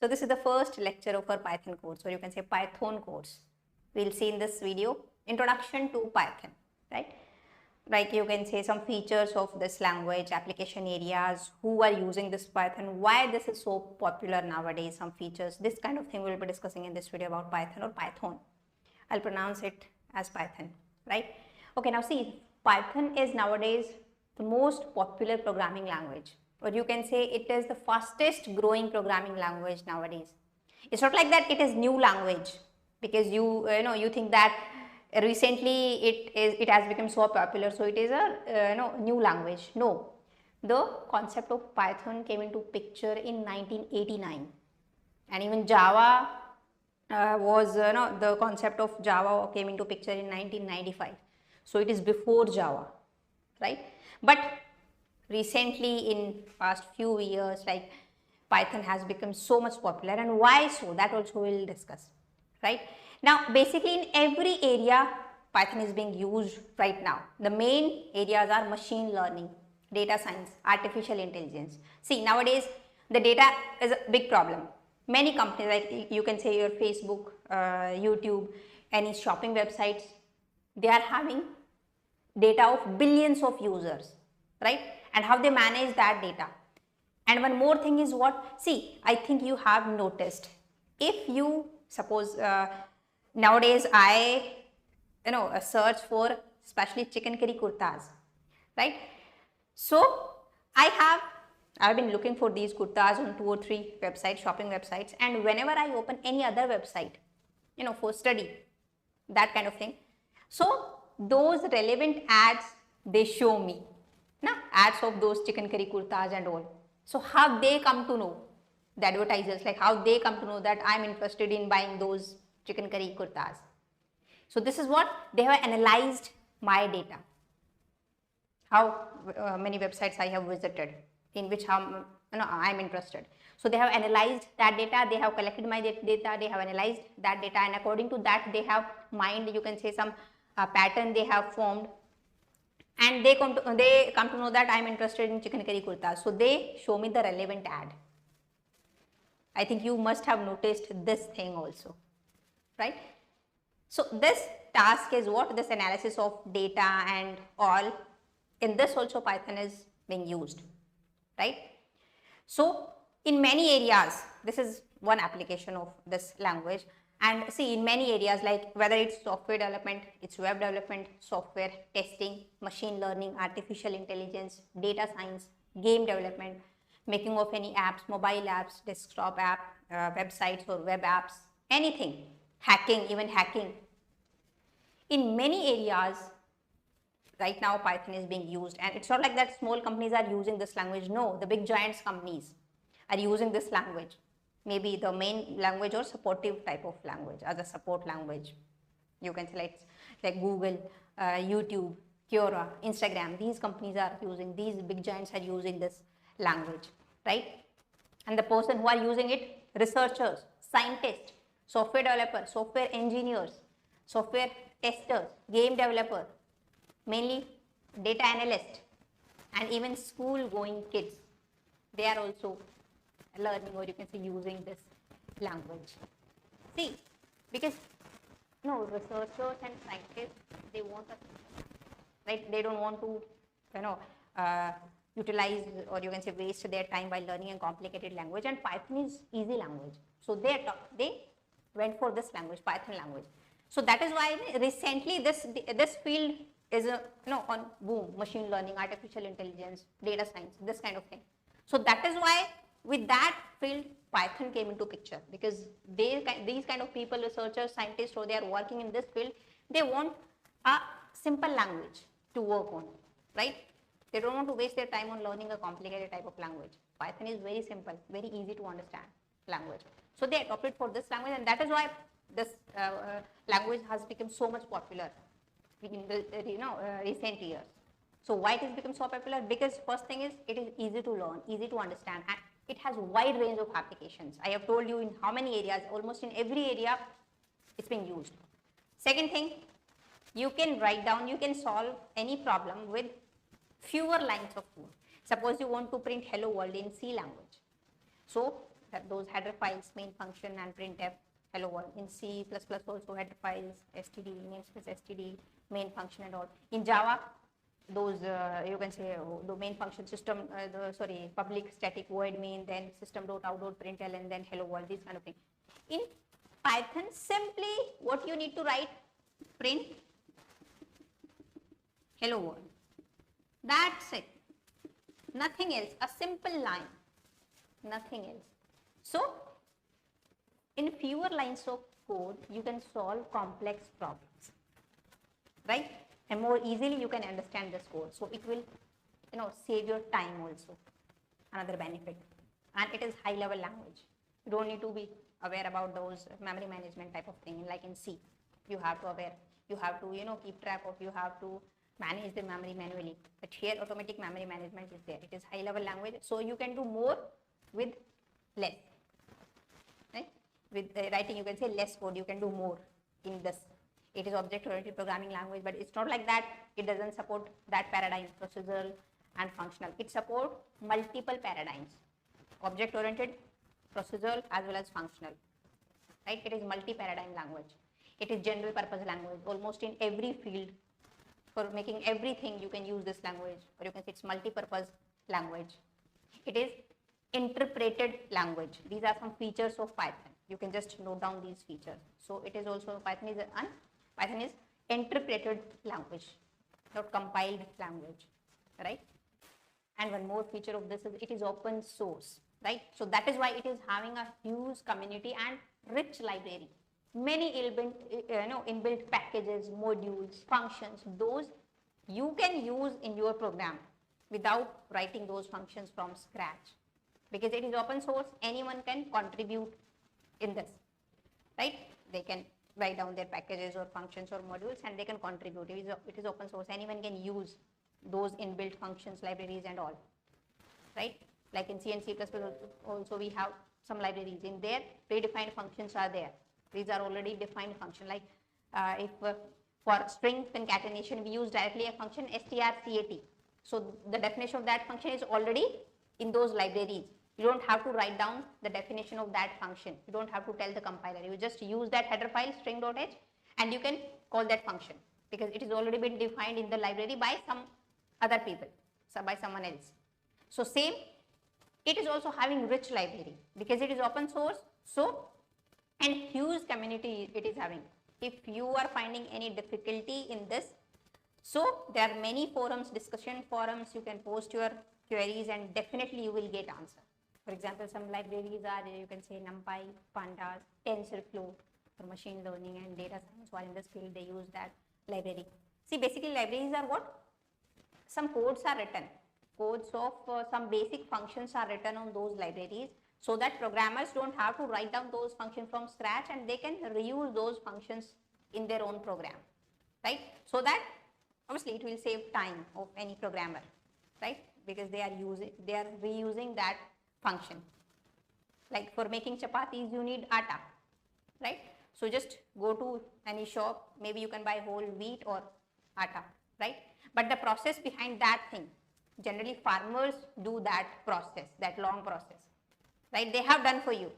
So this is the first lecture of our Python course, or you can say Python course. We'll see in this video introduction to Python, right? Like you can say some features of this language, application areas, who are using this Python, why this is so popular nowadays, some features, this kind of thing we'll be discussing in this video about Python or Python. I'll pronounce it as Python, right? Okay, now see, Python is nowadays the most popular programming language, or you can say it is the fastest growing programming language nowadays. It's not like that it is new language because you think that recently it has become so popular, so it is a new language. No, the concept of Python came into picture in 1989, and even Java the concept of Java came into picture in 1995. So it is before Java, right? But recently in past few years, like Python has become so much popular, and why so, that also we'll discuss, right? Now basically in every area Python is being used right now. The main areas are machine learning, data science, artificial intelligence. See, nowadays the data is a big problem. Many companies, like you can say your Facebook, YouTube, any shopping websites, they are having data of billions of users, right? And how they manage that data. And one more thing is what, see, I think you have noticed, if you suppose nowadays I search for especially chicken curry kurtas, right? So I've been looking for these kurtas on 2 or 3 websites, shopping websites, and whenever I open any other website, for study, that kind of thing, so those relevant ads, they show me, ads of those chicken curry kurtas and all. So how they come to know, the advertisers, like how they come to know that I'm interested in buying those chicken curry kurtas. So this is what they have analyzed my data, how many websites I have visited, in which I'm interested. So they have analyzed that data, they have collected my data, they have analyzed that data, and according to that they have mined, you can say, some pattern they have formed, and they come to know that I'm interested in chicken curry kurta. So they show me the relevant ad. I think you must have noticed this thing also, right? So this task is what, this analysis of data and all. In this also Python is being used, right? So in many areas, this is one application of this language. And see, in many areas, like whether it's software development, it's web development, software testing, machine learning, artificial intelligence, data science, game development, making of any apps, mobile apps, desktop app, websites or web apps, anything, hacking, even hacking. In many areas, right now Python is being used, and it's not like that small companies are using this language. No, the big giants companies are using this language, maybe the main language or supportive type of language, as a support language. You can select like Google, YouTube, Quora, Instagram. These companies are using, these big giants are using this language, right? And the person who are using it, researchers, scientists, software developers, software engineers, software testers, game developer, mainly data analyst, and even school going kids, they are also learning, or you can say using this language. See, because researchers and scientists, they want us, right? They don't want to utilize, or you can say waste their time by learning a complicated language, and Python is easy language. So they went for this language, Python language. So that is why recently this field is on boom, machine learning, artificial intelligence, data science, this kind of thing. So that is why with that field Python came into picture, because these kind of people, researchers, scientists, or they are working in this field, they want a simple language to work on, right? They don't want to waste their time on learning a complicated type of language. Python is very simple, very easy to understand language. So they adopted for this language, and that is why this language has become so much popular in the recent years. So why it has become so popular? Because first thing is, it is easy to learn, easy to understand, and it has wide range of applications. I have told you in how many areas, almost in every area it's being used. Second thing, you can write down, you can solve any problem with fewer lines of code. Suppose you want to print hello world in C language. So those header files, main function and printf, hello world. In C++ also header files, std, namespace std, main function and all. In Java, those you can say the main function system, public static void main, then system.out.println, and then hello world, this kind of thing. In Python, simply what you need to write, print hello world. That's it. Nothing else. A simple line. Nothing else. So, in fewer lines of code, you can solve complex problems, right? And more easily you can understand this code. So it will, save your time also. Another benefit. And it is high level language. You don't need to be aware about those memory management type of thing. Like in C, you have to aware. You have to, keep track of, you have to manage the memory manually. But here automatic memory management is there. It is high level language. So you can do more with less. Right? With writing, you can say less code, you can do more in this. It is object-oriented programming language, but it's not like that. It doesn't support that paradigm, procedural and functional. It supports multiple paradigms, object-oriented, procedural, as well as functional. Right? It is multi-paradigm language. It is general purpose language. Almost in every field, for making everything, you can use this language, or you can say it's multi-purpose language. It is interpreted language. These are some features of Python. You can just note down these features. So it is also, Python is interpreted language, not compiled language, right? And one more feature of this is it is open source, right? So that is why it is having a huge community and rich library. Many inbuilt packages, modules, functions, those you can use in your program without writing those functions from scratch. Because it is open source, anyone can contribute in this, right? They can write down their packages or functions or modules and they can contribute. It is open source, anyone can use those inbuilt functions, libraries and all, right? Like in C and C++ also we have some libraries. In there, predefined functions are there. These are already defined function. Like for string concatenation, we use directly a function strcat. So the definition of that function is already in those libraries. You don't have to write down the definition of that function. You don't have to tell the compiler. You just use that header file string.h and you can call that function because it is already been defined in the library by some other people, so by someone else. So same, it is also having rich library because it is open source. So, and huge community it is having. If you are finding any difficulty in this, so there are many forums, discussion forums, you can post your queries and definitely you will get answer. For example, some libraries are, you can say NumPy, Pandas, TensorFlow for machine learning and data science. While in this field, they use that library. See, basically libraries are what? Some codes are written. Codes of some basic functions are written on those libraries so that programmers don't have to write down those functions from scratch and they can reuse those functions in their own program, right? So that obviously it will save time of any programmer, right? Because they are reusing that function. Like for making chapatis, you need atta, right? So just go to any shop, maybe you can buy whole wheat or atta, right? But the process behind that thing, generally farmers do that process, that long process, right? They have done for you.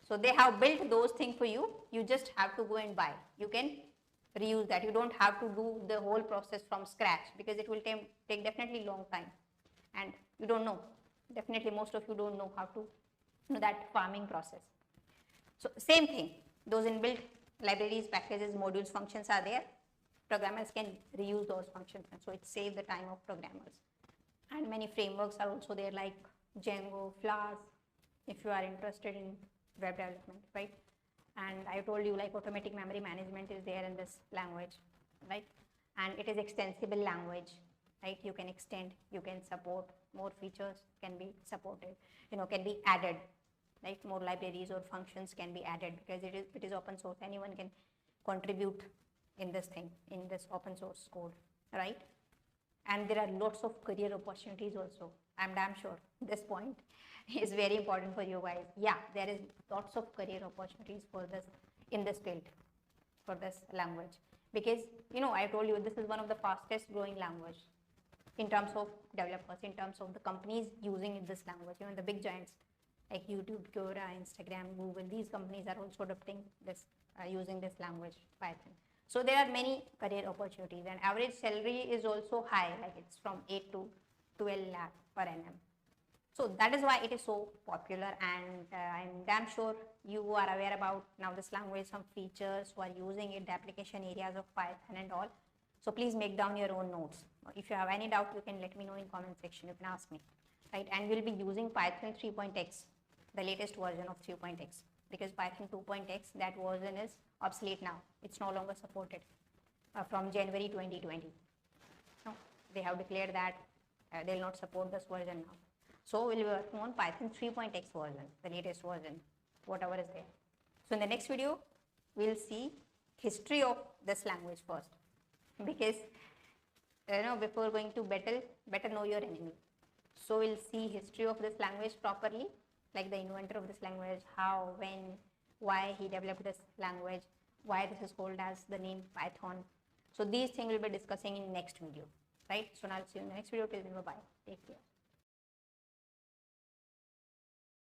So they have built those things for you. You just have to go and buy. You can reuse that. You don't have to do the whole process from scratch because it will take definitely long time. And you don't know. Definitely most of you don't know how to do that farming process. So same thing. Those inbuilt libraries, packages, modules, functions are there. Programmers can reuse those functions. And so it saves the time of programmers. And many frameworks are also there like Django, Flask, if you are interested in web development, right? And I told you like automatic memory management is there in this language, right? And it is extensible language, right? You can extend, you can support more features can be supported, can be added, right? More libraries or functions can be added because it is open source. Anyone can contribute in this thing, in this open source code, right? And there are lots of career opportunities also. I'm damn sure this point is very important for you guys. Yeah, there is lots of career opportunities for this in this field, for this language. Because, I told you this is one of the fastest growing language in terms of developers, in terms of the companies using this language, the big giants like YouTube, Quora, Instagram, Google. These companies are also adopting this, using this language, Python. So there are many career opportunities, and average salary is also high, like it's from 8 to 12 lakh per annum. So that is why it is so popular, and I'm damn sure you are aware about now this language, some features, who are using it, the application areas of Python and all. So please make down your own notes. If you have any doubt, you can let me know in comment section, you can ask me, right? And we'll be using Python 3.x, the latest version of 3.x, because Python 2.x, that version is obsolete now. It's no longer supported from January 2020. No, they have declared that they will not support this version now. So we'll be working on Python 3.x version, the latest version, whatever is there. So in the next video, we'll see history of this language first, because before going to battle, better know your enemy. So we'll see history of this language properly, like the inventor of this language, how, when, why he developed this language, why this is called as the name Python. So these things we'll be discussing in next video, right? So now I'll see you in the next video. Till then, bye-bye. Take care.